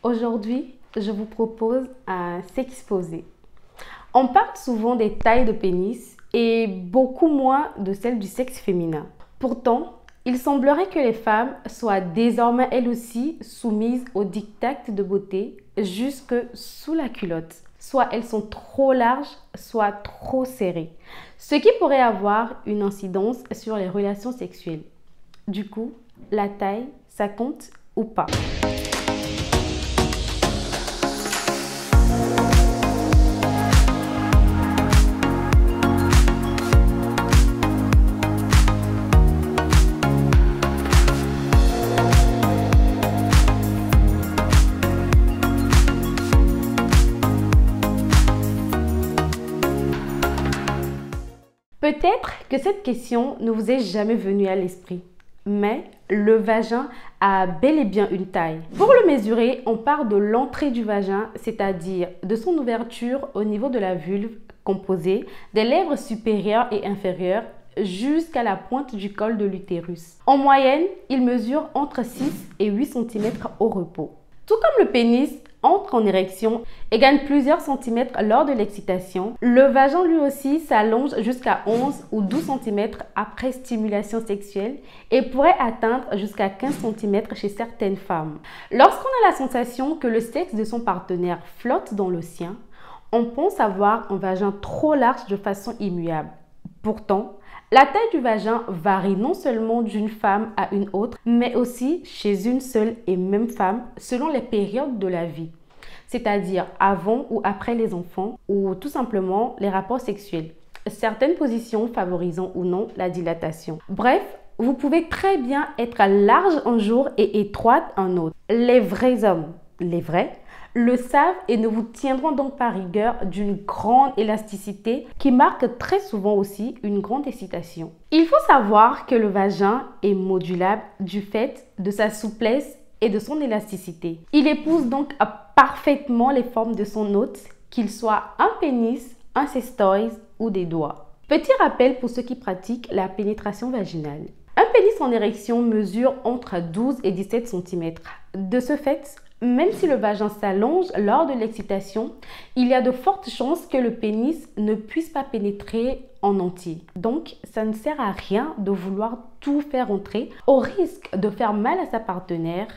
Aujourd'hui, je vous propose à s'exposer. On parle souvent des tailles de pénis et beaucoup moins de celles du sexe féminin. Pourtant, il semblerait que les femmes soient désormais elles aussi soumises aux diktats de beauté jusque sous la culotte. Soit elles sont trop larges, soit trop serrées. Ce qui pourrait avoir une incidence sur les relations sexuelles. Du coup, la taille, ça compte ou pas? Peut-être que cette question ne vous est jamais venue à l'esprit, mais le vagin a bel et bien une taille. Pour le mesurer, on part de l'entrée du vagin, c'est-à-dire de son ouverture au niveau de la vulve composée des lèvres supérieures et inférieures jusqu'à la pointe du col de l'utérus. En moyenne, il mesure entre 6 et 8 cm au repos. Tout comme le pénis entre en érection et gagne plusieurs centimètres lors de l'excitation, le vagin lui aussi s'allonge jusqu'à 11 ou 12 cm après stimulation sexuelle et pourrait atteindre jusqu'à 15 cm chez certaines femmes. Lorsqu'on a la sensation que le sexe de son partenaire flotte dans le sien, on pense avoir un vagin trop large de façon immuable. Pourtant, la taille du vagin varie non seulement d'une femme à une autre, mais aussi chez une seule et même femme selon les périodes de la vie, c'est-à-dire avant ou après les enfants ou tout simplement les rapports sexuels, certaines positions favorisant ou non la dilatation. Bref, vous pouvez très bien être large un jour et étroite un autre. Les vrais hommes, les vrais, le savent et ne vous tiendront donc pas rigueur d'une grande élasticité qui marque très souvent aussi une grande excitation. Il faut savoir que le vagin est modulable du fait de sa souplesse et de son élasticité. Il épouse donc parfaitement les formes de son hôte, qu'il soit un pénis, un cestoïde ou des doigts. Petit rappel pour ceux qui pratiquent la pénétration vaginale. Un pénis en érection mesure entre 12 et 17 cm. De ce fait, même si le vagin s'allonge lors de l'excitation, il y a de fortes chances que le pénis ne puisse pas pénétrer en entier. Donc, ça ne sert à rien de vouloir tout faire entrer au risque de faire mal à sa partenaire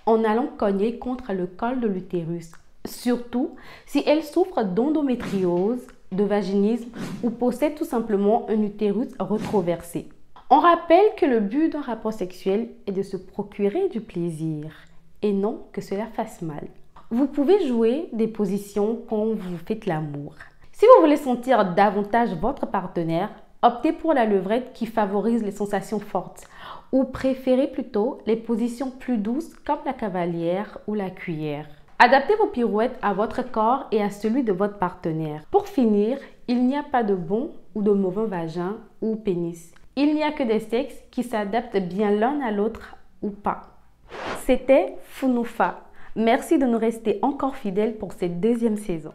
en allant cogner contre le col de l'utérus. Surtout si elle souffre d'endométriose, de vaginisme ou possède tout simplement un utérus rétroversé. On rappelle que le but d'un rapport sexuel est de se procurer du plaisir et non que cela fasse mal. Vous pouvez jouer des positions quand vous faites l'amour. Si vous voulez sentir davantage votre partenaire, optez pour la levrette qui favorise les sensations fortes ou préférez plutôt les positions plus douces comme la cavalière ou la cuillère. Adaptez vos pirouettes à votre corps et à celui de votre partenaire. Pour finir, il n'y a pas de bon ou de mauvais vagin ou pénis. Il n'y a que des sexes qui s'adaptent bien l'un à l'autre ou pas. C'était Funoufa. Merci de nous rester encore fidèles pour cette deuxième saison.